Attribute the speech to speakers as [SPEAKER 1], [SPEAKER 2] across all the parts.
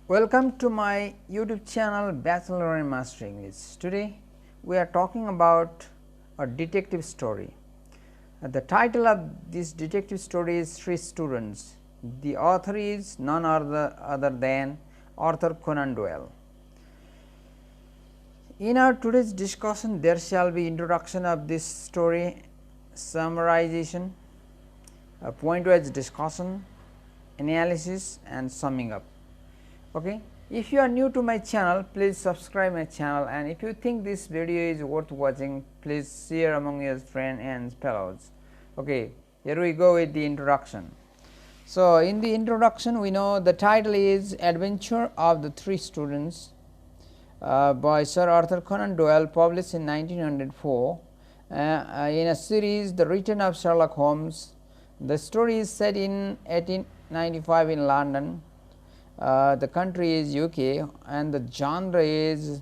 [SPEAKER 1] Welcome to my YouTube channel Bachelor in Master English. Today we are talking about a detective story. The title of this detective story is Three Students. The author is none other than Arthur Conan Doyle. In our today's discussion, there shall be introduction of this story, summarization, a point-wise discussion, analysis, and summing up. Okay. If you are new to my channel, please subscribe my channel, and if you think this video is worth watching, please share among your friends and fellows. Okay, here we go with the introduction. So, in the introduction, we know the title is Adventure of the Three Students by Sir Arthur Conan Doyle, published in 1904 in a series, The Return of Sherlock Holmes. The story is set in 1895 in London. The country is UK, and the genre is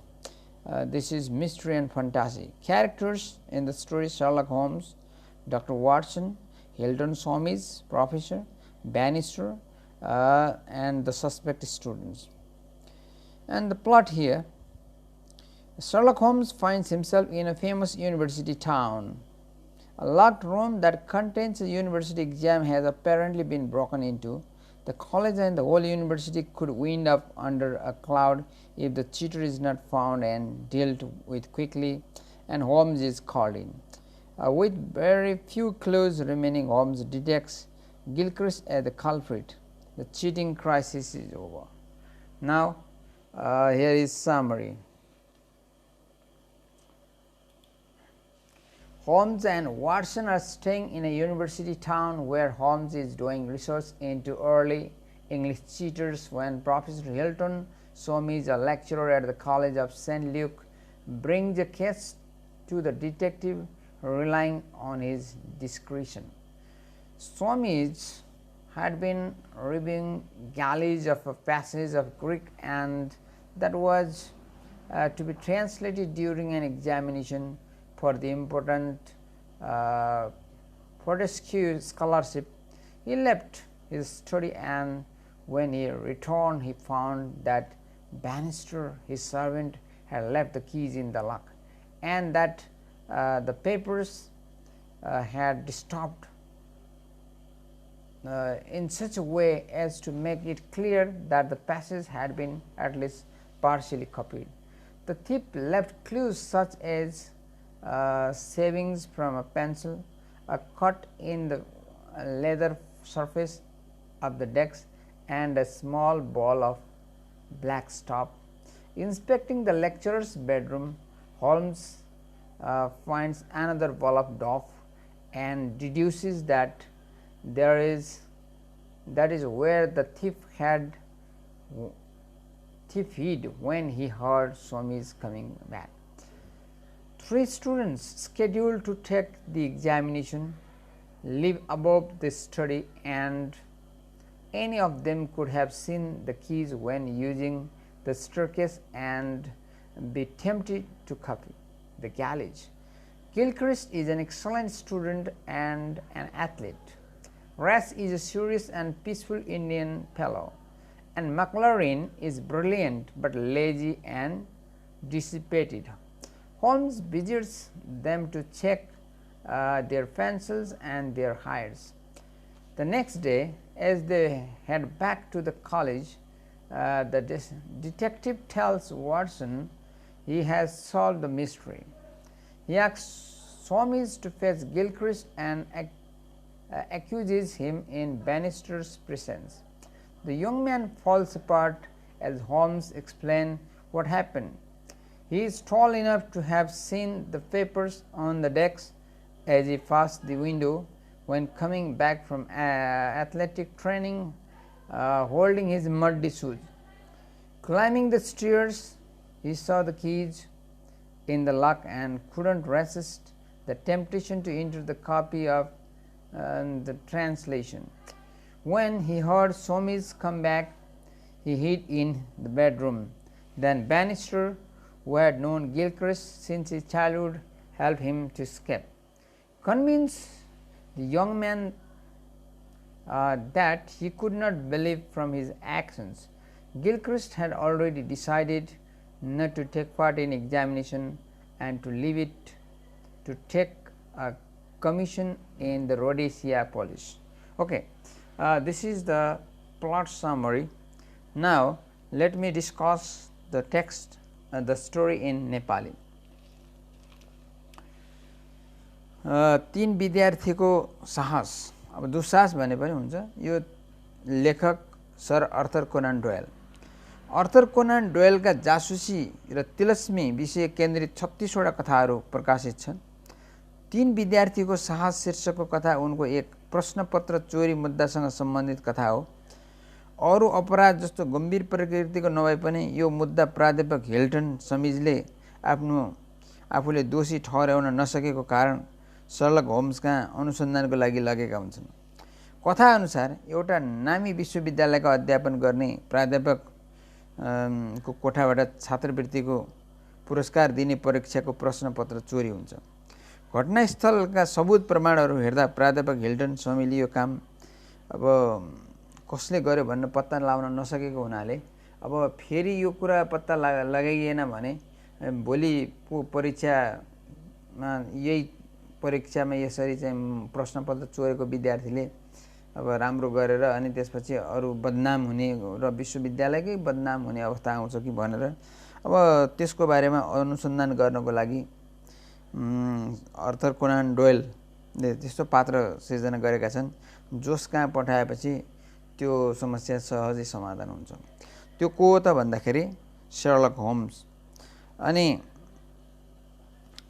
[SPEAKER 1] this is mystery and fantasy. Characters in the story: Sherlock Holmes, Dr. Watson, Hilton Soames, Professor Bannister, and the suspect students. And the plot here: Sherlock Holmes finds himself in a famous university town. A locked room that contains a university exam has apparently been broken into. The college and the whole university could wind up under a cloud if the cheater is not found and dealt with quickly, and Holmes is called in. With very few clues remaining, Holmes detects Gilchrist as the culprit. The cheating crisis is over. Now, here is summary. Holmes and Watson are staying in a university town where Holmes is doing research into early English cheaters when Professor Hilton Soames, a lecturer at the College of St. Luke, brings a case to the detective, relying on his discretion. Soames had been reviewing galleys of a passage of Greek, and that was to be translated during an examination for the important Fortescue scholarship. He left his study, and when he returned, he found that Bannister, his servant, had left the keys in the lock, and that the papers had stopped in such a way as to make it clear that the passage had been at least partially copied. The thief left clues such as savings from a pencil, a cut in the leather surface of the desk, and a small ball of black stuff. Inspecting the lecturer's bedroom, Holmes finds another ball of doff and deduces that that is where the thief hid when he heard Soames coming back. Three students scheduled to take the examination live above the study, and any of them could have seen the keys when using the staircase and be tempted to copy the galleys. Gilchrist is an excellent student and an athlete. Rash is a serious and peaceful Indian fellow, and McLaurin is brilliant but lazy and dissipated. Holmes visits them to check their pencils and their hires. The next day, as they head back to the college, the detective tells Watson he has solved the mystery. He asks Soames to face Gilchrist and accuses him in Bannister's presence. The young man falls apart as Holmes explains what happened. He is tall enough to have seen the papers on the desk as he passed the window when coming back from athletic training, holding his muddy shoes. Climbing the stairs, he saw the keys in the lock and couldn't resist the temptation to enter the copy of the translation. When he heard Soames come back, he hid in the bedroom. Then Bannister, who had known Gilchrist since his childhood, helped him to escape. Convinced the young man that he could not believe from his actions, Gilchrist had already decided not to take part in examination and to leave it to take a commission in the Rhodesia police. Okay. This is the plot summary. Now, let me discuss the text, the story in Nepali. तीन विद्यार्थीको साहस, अब दुस्साहस भने पनि हुन्छ। यो लेखक sir अर्थर Connon dial. अर्थर Connon डोयलका जासुसी र तिलस्मी विषय केन्द्रित 36 वटा कथाहरू प्रकाशित छन्। तीन विद्यार्थीको साहस शीर्षकको कथा उनको एक प्रश्नपत्र चोरी मुद्दासँग सम्बन्धित कथा हो। अरू अपराध जस्तो गम्भीर प्रकृतिको नभए पनि यो मुद्दा प्राध्यापक हिल्टन समिजले आफूले दोषी ठहर्याउन नसकेको कारण सर्लक होम्सका अनुसन्धानको लागि लगेका हुन्छन्। कथा अनुसार एउटा नामी विश्वविद्यालयका अध्यापन गर्ने प्राध्यापक को कोठाबाट छात्रवृत्तिको पुरस्कार दिने परीक्षाको प्रश्नपत्र चोरी हुन्छ। घटनास्थलका सबुत प्रमाणहरू हेर्दा प्राध्यापक हिल्टन समिजले यो काम अब कसले गर्यो भन्ने पत्ता लगाउन नसकेको हुनाले अब फेरि यो कुरा पत्ता लगाइएन भने भोलिको परीक्षामा यही परीक्षामा यसरी चाहिँ प्रश्नपत्र चोरेको विद्यार्थीले अब राम्रो गरेर अनि त्यसपछि अरू बदनाम हुने र विश्वविद्यालयकै बदनाम हुने अवस्था आउँछ कि भनेर अब त्यसको बारेमा अनुसन्धान गर्नको लागि अर्थर कोनान डोयलले त्यस्तो पात्र सिर्जना गरेका छन् जोस कहाँ पठाएपछि त्यो समस्या सहजै समाधान हुन्छ। त्यो को हो त भन्दाखेरि सर्लक होम्स। अनि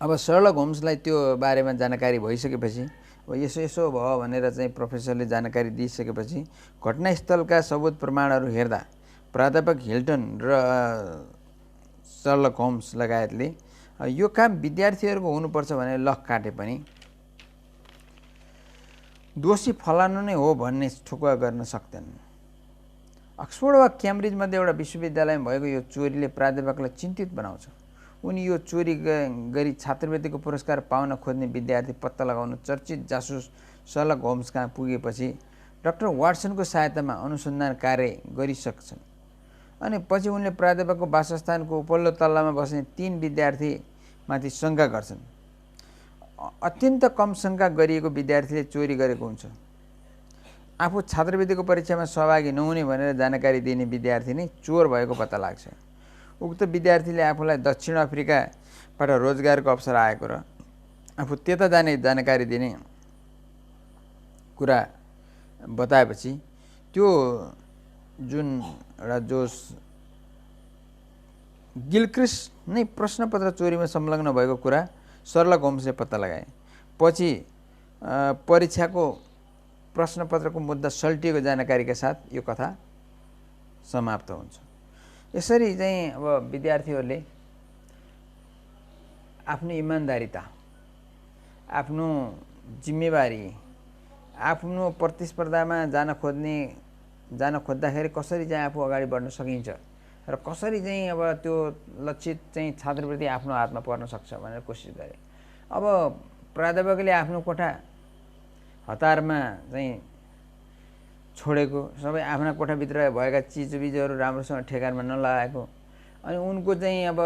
[SPEAKER 1] अब सर्लक होम्सलाई त्यो बारेमा जानकारी भइसकेपछि अब यसो भयो भनेर चाहिँ प्रोफेसरले जानकारी दिइसकेपछि घटनास्थलका सबुत प्रमाणहरू हेर्दा प्राध्यापक हिल्टन र सर्लक होम्स लगायतले यो काम विद्यार्थीहरूको हुनुपर्छ भनेर लख काटे पनि दोषी फलानु नै हो भन्ने ठोकुवा गर्न सक्दैनन्। अक्सफोर्ड वा क्याम्ब्रिज मध्ये एउटा विश्वविद्यालयमा भएको यो चोरीले प्राध्यापकलाई चिन्तित बनाउँछ। उनी यो चोरी गरी छात्रवृत्तिको पुरस्कार पाउन खोज्ने विद्यार्थी पत्ता लगाउन चर्चित जासुस सर्लक होम्स कहाँ पुगेपछि डाक्टर वाटसनको सहायतामा अनुसन्धान कार्य गरिसक्छन्। अनि पछि उनले प्राध्यापकको वासस्थानको उपल्लो तल्लामा बस्ने 3 विद्यार्थीमाथि शङ्का गर्छन्। अत्यन्त कम शङ्का गरिएको विद्यार्थीले चोरी गरेको हुन्छ। आफू छात्रवृत्तिको परीक्षामा सहभागी नहुने भनेर जानकारी दिने विद्यार्थी नै चोर भएको पत्ता लाग्छ। उक्त विद्यार्थीले आफूलाई दक्षिण अफ्रिकाबाट रोजगारको अवसर आएको र आफू त्यता जाने जानकारी दिने कुरा बताएपछि त्यो जुन एउटा जोस गिलक्रिस्ट नै प्रश्नपत्र चोरीमा संलग्न भएको कुरा सर्लक होम्सले पत्ता लगाए। पछि परीक्षाको प्रश्नपत्रको मुद्दा सल्टिएको जानकारीका साथ यो कथा समाप्त हुन्छ। यसरी चाहिँ अब विद्यार्थीहरूले आफ्नो इमानदारिता, आफ्नो जिम्मेवारी, आफ्नो प्रतिस्पर्धामा जान खोज्दाखेरि कसरी चाहिँ आफू अगाडि बढ्न सकिन्छ र कसरी चाहिँ अब त्यो लक्षित चाहिँ छात्रवृत्ति आफ्नो हातमा पर्न सक्छ भनेर कोसिस गरे। अब प्राध्यापकले आफ्नो कोठा हतारमा चाहिँ छोडेको, सबै आफ्ना कोठाभित्र भएका चिजबिजहरू राम्रोसँग ठेगानमा नलागेको, अनि उनको चाहिँ अब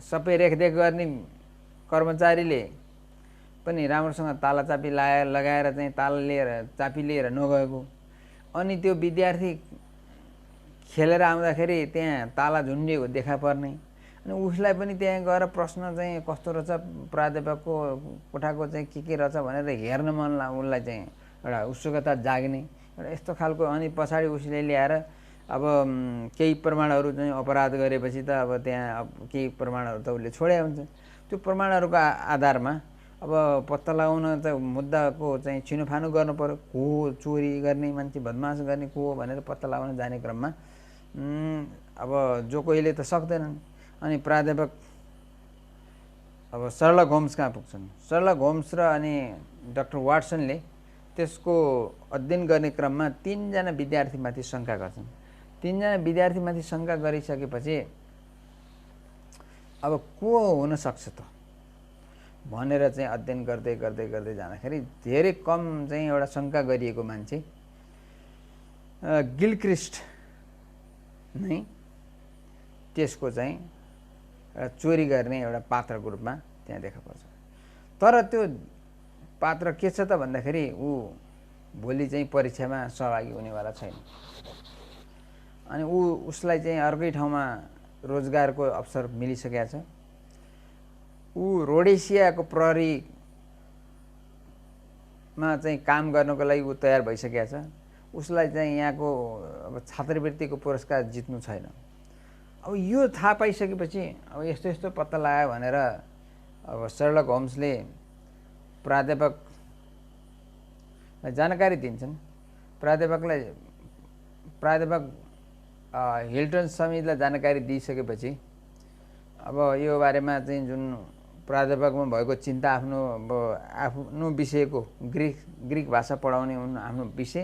[SPEAKER 1] सबै रेखदेख गर्ने कर्मचारीले पनि राम्रोसँग तालाचापी लगाएर चाहिँ चापी लिएर नगएको, अनि त्यो विद्यार्थी खेलेर आउँदाखेरि त्यहाँ ताला झुन्डिएको देखा पर्ने, अनि उसलाई पनि त्यहाँ गएर प्रश्न चाहिँ कस्तो रहेछ प्राध्यापकको कोठाको चाहिँ के रहेछ भनेर हेर्न मन उनलाई चाहिँ एउटा उत्सुकता जाग्ने एउटा यस्तो खालको। अनि पछाडि उसले ल्याएर अब केही प्रमाणहरू चाहिँ अपराध गरेपछि त अब त्यहाँ केही प्रमाणहरू त उसले छोडे हुन्छ। त्यो प्रमाणहरूको आधारमा अब पत्ता लगाउन त मुद्दाको चाहिँ छिनोफानो गर्नु पर्यो। को चोरी गर्ने मान्छे, बदमास गर्ने को भनेर पत्ता लगाउन जाने क्रममा अब जो कोहीले त सक्दैनन्। अनि प्राध्यापक अब सर्लक होम्स कहाँ पुग्छन्। सर्लक होम्स र अनि डाक्टर वाटसनले त्यसको अध्ययन गर्ने क्रममा 3 जना विद्यार्थीमाथि शङ्का गर्छन्। 3 जना विद्यार्थीमाथि शङ्का गरिसकेपछि अब को हुन सक्छ त भनेर चाहिँ अध्ययन गर्दै गर्दै गर्दै जाँदाखेरि धेरै कम चाहिँ एउटा शङ्का गरिएको मान्छे गिलक्रिस्ट नै त्यसको चाहिँ एउटा चोरी गर्ने एउटा पात्रको रूपमा त्यहाँ देखा पर्छ। तर त्यो पात्र के छ त भन्दाखेरि ऊ भोलि चाहिँ परीक्षामा सहभागी हुनेवाला छैन अनि उसलाई चाहिँ अर्कै ठाउँमा रोजगारको अवसर मिलिसकेको छ। ऊ रोडेसियाको प्रहरीमा चाहिँ काम गर्नको लागि ऊ तयार भइसकेको छ। उसलाई चाहिँ यहाँको अब छात्रवृत्तिको पुरस्कार जित्नु छैन। अब यो थाहा पाइसकेपछि अब यस्तो यस्तो पत्ता लगायो भनेर अब सर्लक होम्सले प्राध्यापकलाई जानकारी दिन्छन्। प्राध्यापक हिल्टन समिजलाई जानकारी दिइसकेपछि अब यो बारेमा चाहिँ जुन प्राध्यापकमा भएको चिन्ता आफ्नो विषयको ग्रिक भाषा पढाउने आफ्नो विषय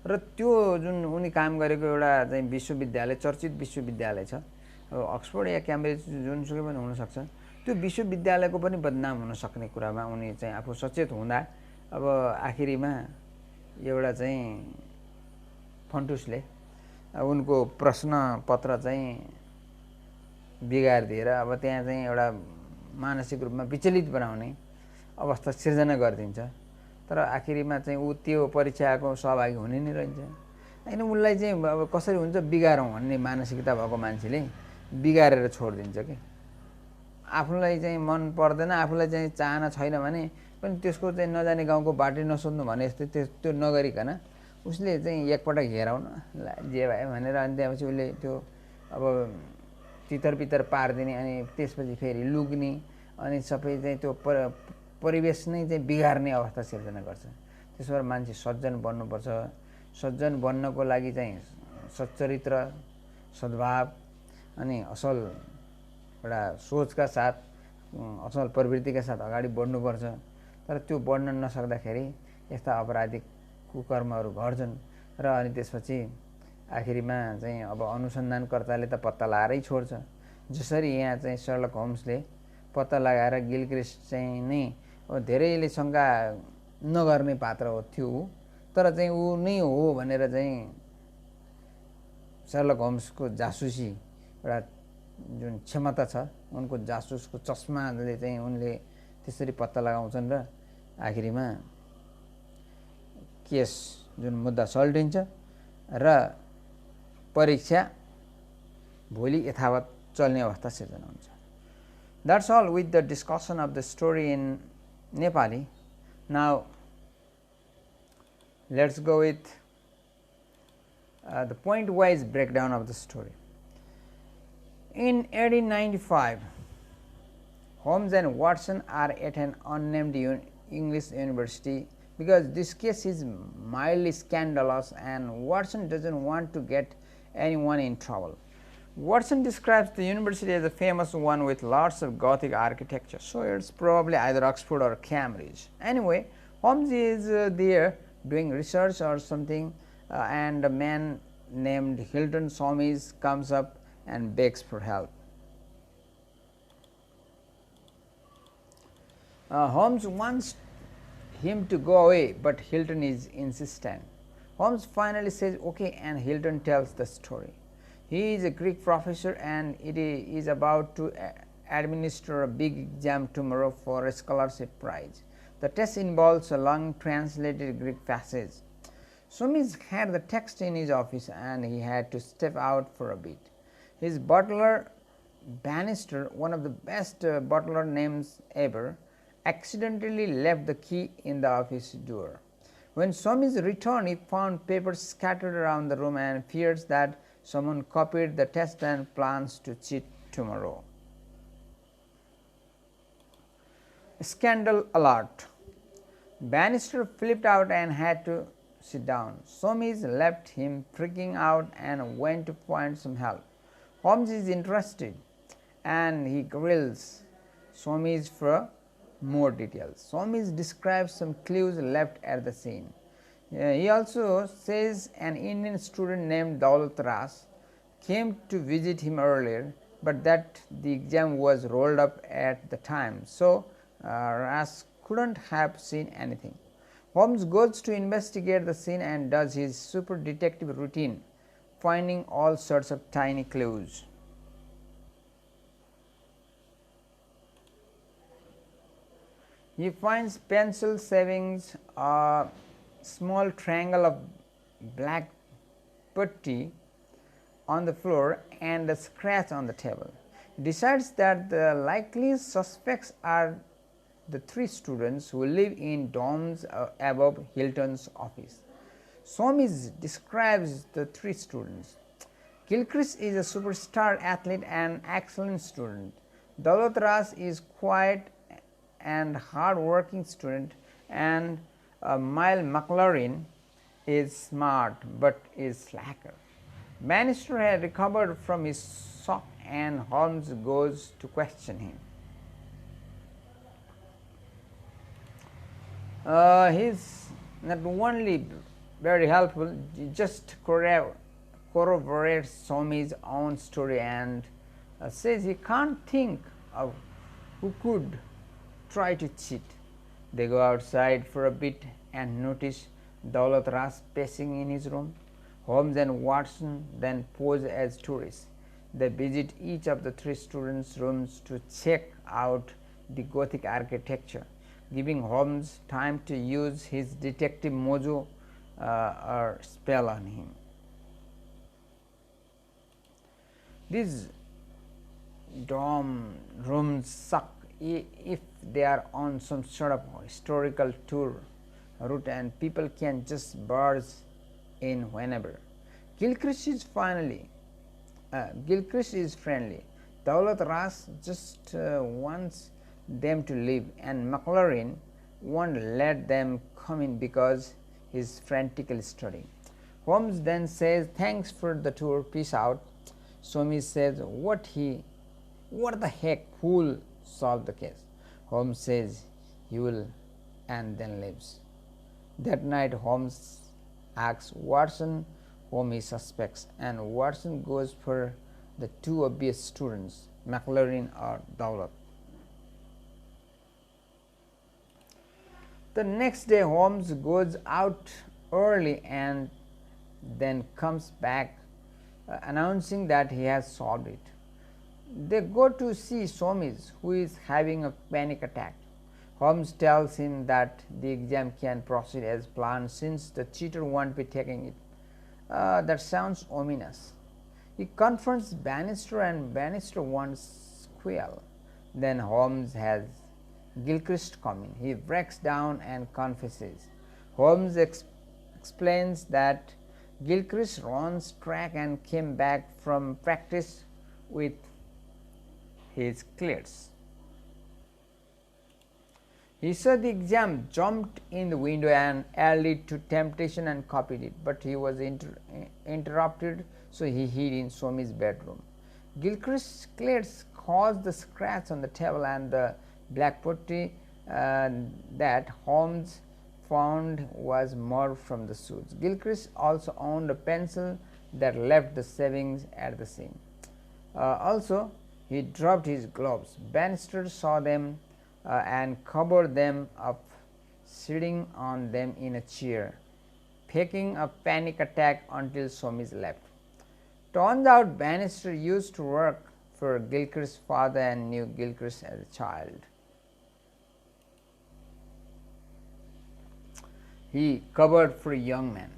[SPEAKER 1] र त्यो जुन उनी काम गरेको एउटा चाहिँ विश्वविद्यालय, चर्चित विश्वविद्यालय छ, अब अक्सफोर्ड या क्याम्ब्रिज जुनसुकै पनि हुनसक्छ, त्यो विश्वविद्यालयको पनि बदनाम हुन सक्ने कुरामा उनी चाहिँ आफू सचेत हुँदा अब आखिरीमा एउटा चाहिँ फन्टुसले उनको प्रश्न पत्र चाहिँ बिगारिदिएर अब त्यहाँ चाहिँ एउटा मानसिक रूपमा विचलित बनाउने अवस्था सिर्जना गरिदिन्छ। तर आखिरीमा चाहिँ ऊ त्यो परीक्षाको सहभागी हुने नै रहन्छ। होइन, उसलाई चाहिँ अब कसरी हुन्छ बिगारौँ भन्ने मानसिकता भएको मान्छेले बिगारेर छोडिदिन्छ कि आफूलाई चाहिँ मन पर्दैन, आफूलाई चाहिँ चाहना छैन भने पनि त्यसको चाहिँ नजाने गाउँको बाटै नसोध्नु भने जस्तै त्यो नगरिकन उसले चाहिँ एकपटक हेराउन जे भयो भनेर अनि त्यसपछि उसले त्यो अब तितर पितर पारिदिने अनि त्यसपछि फेरि लुक्ने अनि सबै चाहिँ त्यो परिवेश नै चाहिँ बिगार्ने अवस्था सिर्जना गर्छ। त्यसो भएर मान्छे सज्जन बन्नुपर्छ। सज्जन बन्नको लागि चाहिँ सच्चरित्र, सद्भाव अनि असल एउटा सोचका साथ, असल प्रवृत्तिका साथ अगाडि बढ्नुपर्छ। तर त्यो बढ्न नसक्दाखेरि यस्ता अपराधिक कुकर्महरू घट्छन् र अनि त्यसपछि आखिरीमा चाहिँ अब अनुसन्धानकर्ताले त पत्ता लगाएरै छोड्छ। जसरी यहाँ चाहिँ सर्लक होम्सले पत्ता लगाएर गिलक्रिस्ट चाहिँ नै अब धेरैले शङ्का नगर्ने पात्र थियो तर चाहिँ ऊ नै हो भनेर चाहिँ सर्लक होम्सको जासुसी एउटा जुन क्षमता छ, उनको जासुसको चस्माले चाहिँ उनले त्यसरी पत्ता लगाउँछन् र आखिरीमा केस जुन मुद्दा सल्टिन्छ र परीक्षा भोलि यथावत चल्ने अवस्था सिर्जना हुन्छ। That's all with the discussion of the story in Nepali. Now let's go with the point wise breakdown of the story. In 1895, Holmes and Watson are at an unnamed English university because this case is mildly scandalous and Watson doesn't want to get anyone in trouble. Watson describes the university as a famous one with lots of Gothic architecture, so it's probably either Oxford or Cambridge. Anyway, Holmes is there doing research or something and a man named Hilton Soames comes up and begs for help. Holmes wants him to go away, but Hilton is insistent. Holmes finally says okay and Hilton tells the story. He is a Greek professor and it is about to administer a big exam tomorrow for a scholarship prize. The test involves a long translated Greek passage. Soames had the text in his office and he had to step out for a bit. His butler, Bannister, one of the best butler names ever, accidentally left the key in the office door. When Soames returned, he found papers scattered around the room and fears that someone copied the test and plans to cheat tomorrow. Scandal alert. Bannister flipped out and had to sit down. Soames left him freaking out and went to find some help. Holmes is interested and he grills Soames for more details. Soames describes some clues left at the scene. He also says an Indian student named Doyle came to visit him earlier, but that the exam was rolled up at the time, so Ras couldn't have seen anything. Holmes goes to investigate the scene and does his super detective routine, finding all sorts of tiny clues. He finds pencil shavings, a small triangle of black putty on the floor, and a scratch on the table. He decides that the likely suspects are the three students who live in dorms above Hilton's office. Soames describes the three students. Gilchrist is a superstar athlete and excellent student. Daulat Ras is quiet and hard-working student, and Mile McLaurin is smart but is slacker. Bannister had recovered from his shock, and Holmes goes to question him. He is not only very helpful, he just corroborates Soames' own story and says he can't think of who could try to cheat. They go outside for a bit and notice Daulat Ras pacing in his room. Holmes and Watson then pose as tourists. They visit each of the three students' rooms to check out the Gothic architecture, giving Holmes time to use his detective mojo or spell on him. These dorm rooms suck if they are on some sort of historical tour route and people can just barge in whenever. Gilchrist is friendly. Daulat Ras just wants them to leave, and McLaurin won't let them come in because he is frantically studying. Holmes then says, "Thanks for the tour, peace out." Soames says, what the heck, who'll solve the case? Holmes says, "You will," and then leaves. That night Holmes asks Watson whom he suspects, and Watson goes for the two obvious students, McLaurin or Daulat. The next day Holmes goes out early and then comes back announcing that he has solved it. They go to see Soames, who is having a panic attack. Holmes tells him that the exam can proceed as planned since the cheater won't be taking it. That sounds ominous. He confronts Bannister, and Bannister wants squeal. Then Holmes has Gilchrist come in. He breaks down and confesses. Holmes explains that Gilchrist runs track and came back from practice with his clears. He saw the exam, jumped in the window and yielded to temptation and copied it, but he was interrupted, so he hid in Soames' bedroom. Gilchrist's clears caused the scratch on the table and the black putty that Holmes found was more from the suits. Gilchrist also owned a pencil that left the shavings at the scene. Also, he dropped his gloves. Bannister saw them and covered them up, sitting on them in a chair, faking a panic attack until Soames left. Turns out Bannister used to work for Gilchrist's father and knew Gilchrist as a child. He covered for a young man.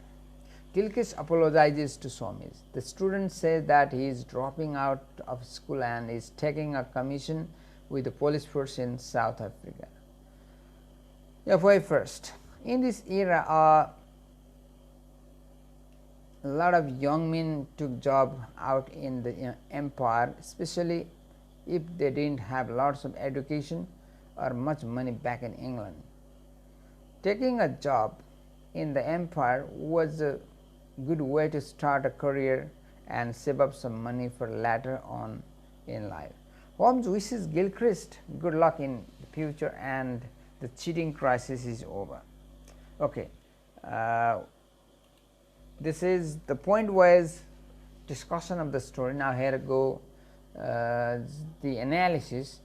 [SPEAKER 1] Gilchrist apologizes to Soames. The student says that he is dropping out of school and is taking a commission with the police force in South Africa. FY first. In this era, a lot of young men took job out in the empire, especially if they didn't have lots of education or much money back in England. Taking a job in the empire was a good way to start a career and save up some money for later on in life. Holmes wishes Gilchrist good luck in the future and the cheating crisis is over. Okay, this is the point-wise discussion of the story. Now here go the analysis.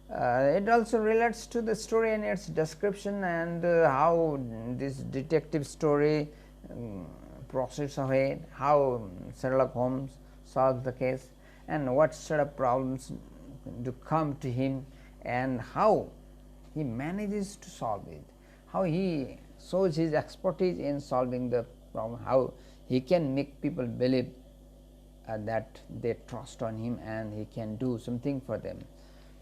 [SPEAKER 1] It also relates to the story and its description and how this detective story proceeds ahead, how Sherlock Holmes solves the case, and what sort of problems to come to him, and how he manages to solve it, how he shows his expertise in solving the problem, how he can make people believe that they trust on him and he can do something for them.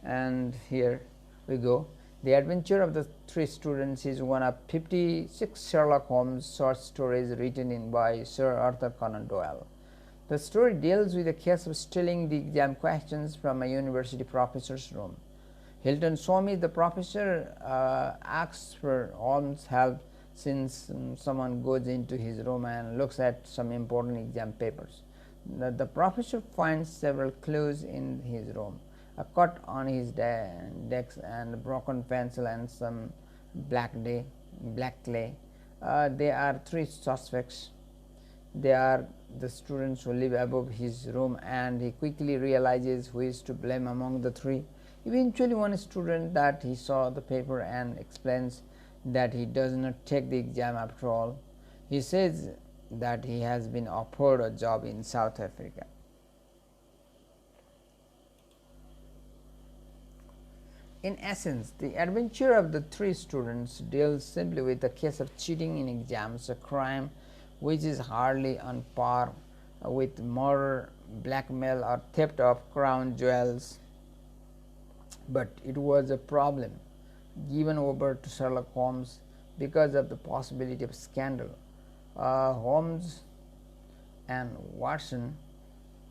[SPEAKER 1] And here we go. The Adventure of the Three Students is one of 56 Sherlock Holmes short stories written by Sir Arthur Conan Doyle. The story deals with the case of stealing the exam questions from a university professor's room. Hilton Swami, the professor, asks for Holmes' help since someone goes into his room and looks at some important exam papers. The professor finds several clues in his room: a cut on his desk and a broken pencil and some black clay. There are three suspects. They are the students who live above his room, and he quickly realizes who is to blame among the three. Eventually, one student that he saw the paper and explains that he does not take the exam after all. He says that he has been offered a job in South Africa. In essence, the Adventure of the Three Students deals simply with the case of cheating in exams, a crime which is hardly on par with murder, blackmail, or theft of crown jewels. But it was a problem given over to Sherlock Holmes because of the possibility of scandal. Holmes and Watson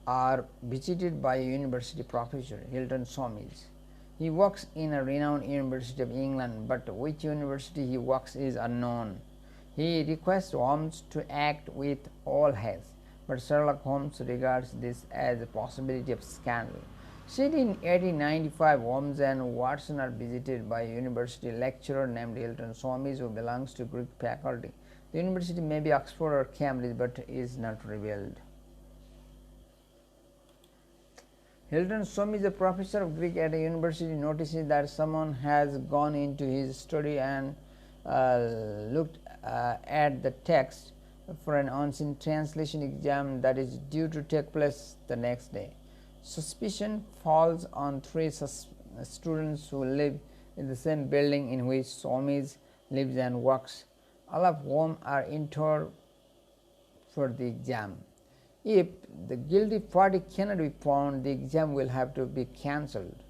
[SPEAKER 1] are visited by a university professor, Hilton Somers. He works in a renowned university of England, but which university he works is unknown. He requests Holmes to act with all haste, but Sherlock Holmes regards this as a possibility of scandal. Set in 1895, Holmes and Watson are visited by a university lecturer named Hilton Somers, who belongs to Greek faculty. The university may be Oxford or Cambridge, but is not revealed. Hilton Somers, a professor of Greek at a university, notices that someone has gone into his study and looked at the text for an unseen translation exam that is due to take place the next day. Suspicion falls on three students who live in the same building in which Somers lives and works, all of whom are entered for the exam. If the guilty party cannot be found, the exam will have to be cancelled.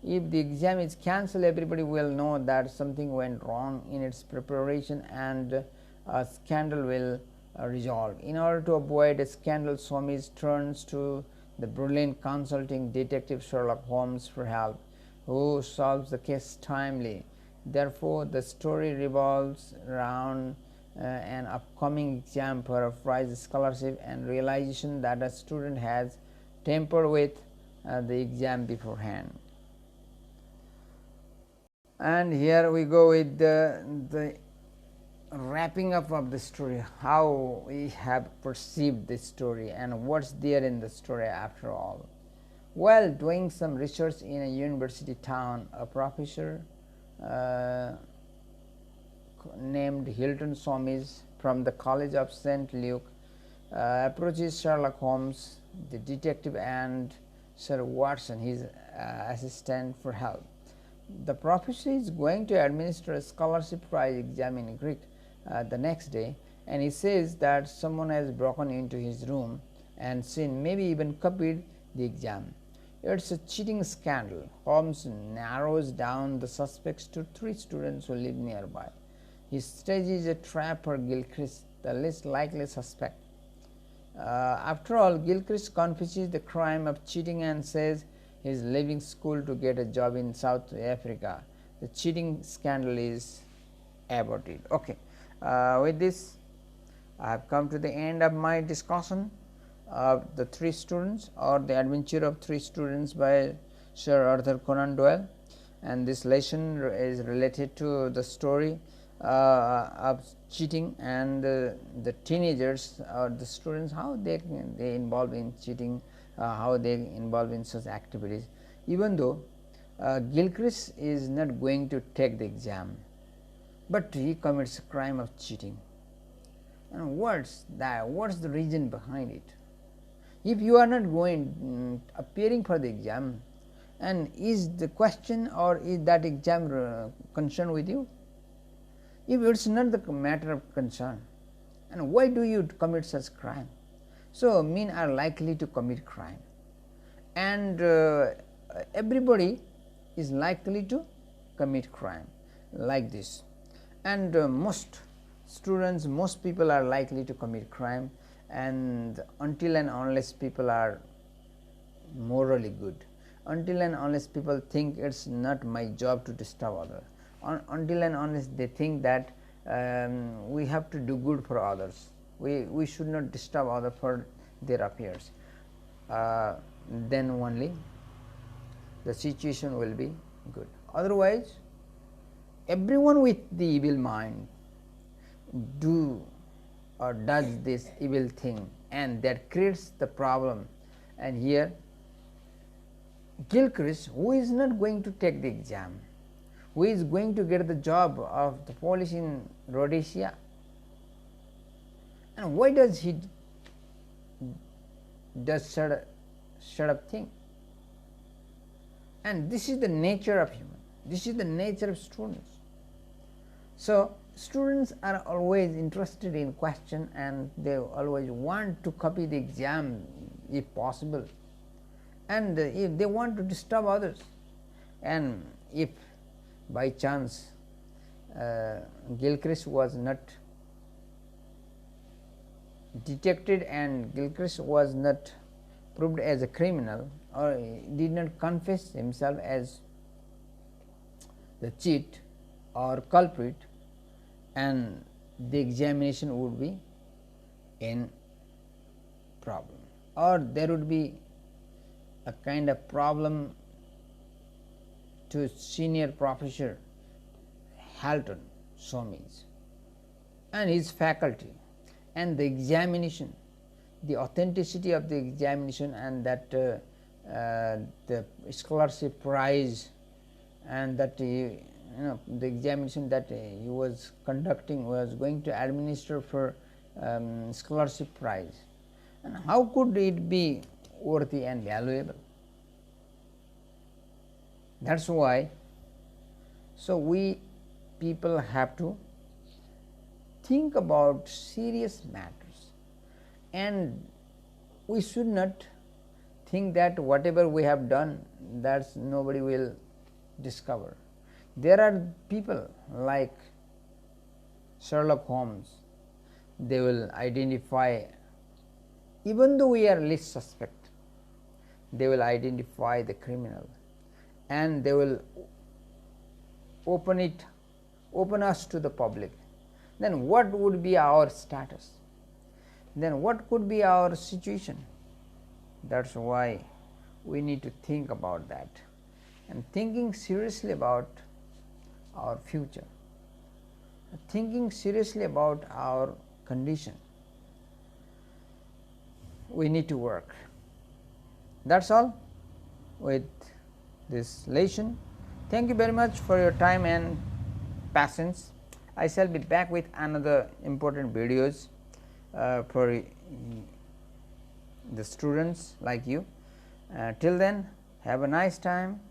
[SPEAKER 1] If the exam is cancelled, everybody will know that something went wrong in its preparation and a scandal will result. In order to avoid a scandal, Somers turns to the brilliant consulting detective Sherlock Holmes for help, who solves the case timely. Therefore, the story revolves around an upcoming exam for a prize scholarship and realization that a student has tampered with the exam beforehand. And here we go with the wrapping up of the story, how we have perceived this story and what's there in the story after all. While doing some research in a university town, a professor named Hilton Somers from the College of St. Luke approaches Sherlock Holmes, the detective, and Sir Watson, his assistant, for help. The professor is going to administer a scholarship prize exam in Greek the next day, and he says that someone has broken into his room and seen, maybe even copied, the exam. It's a cheating scandal. Holmes narrows down the suspects to three students who live nearby. He stages a trap for Gilchrist, the least likely suspect. After all, Gilchrist confesses the crime of cheating and says he is leaving school to get a job in South Africa. The cheating scandal is aborted. Okay. With this, I have come to the end of my discussion of the Three Students, or The Adventure of Three Students by Sir Arthur Conan Doyle, and this lesson is related to the story of cheating and the teenagers or the students, how they involve in cheating, how they involve in such activities. Even though Gilchrist is not going to take the exam, but he commits a crime of cheating, and what's the reason behind it. If you are not going appearing for the exam, and is the question or is that exam concerned with you? If it is not the matter of concern, and why do you commit such crime? So, men are likely to commit crime, and everybody is likely to commit crime like this, and most students, most people are likely to commit crime, and until and unless people are morally good, until and unless people think it is not my job to disturb others, until and unless they think that we have to do good for others, we should not disturb others for their affairs, then only the situation will be good. Otherwise, everyone with the evil mind do or does this evil thing, and that creates the problem. And here Gilchrist, who is not going to take the exam, who is going to get the job of the police in Rhodesia, and why does he does shut up thing? And this is the nature of human, this is the nature of students. So, students are always interested in question, and they always want to copy the exam if possible, and if they want to disturb others, and if by chance Gilchrist was not detected and Gilchrist was not proved as a criminal, or did not confess himself as the cheat or culprit, and the examination would be in problem, or there would be a kind of problem to senior professor Halton Somis and his faculty, and the examination, the authenticity of the examination, and that the scholarship prize, and that the examination that he was conducting was going to administer for scholarship prize, and how could it be worthy and valuable? That is why, so we people have to think about serious matters, and we should not think that whatever we have done, that's nobody will discover. There are people like Sherlock Holmes, they will identify, even though we are least suspect, they will identify the criminal, and they will open us to the public. Then what would be our status? Then what could be our situation? That is why we need to think about that, and thinking seriously about our future, thinking seriously about our condition, we need to work. That is all with this lesson. Thank you very much for your time and patience. I shall be back with another important videos for the students like you. Till then, have a nice time.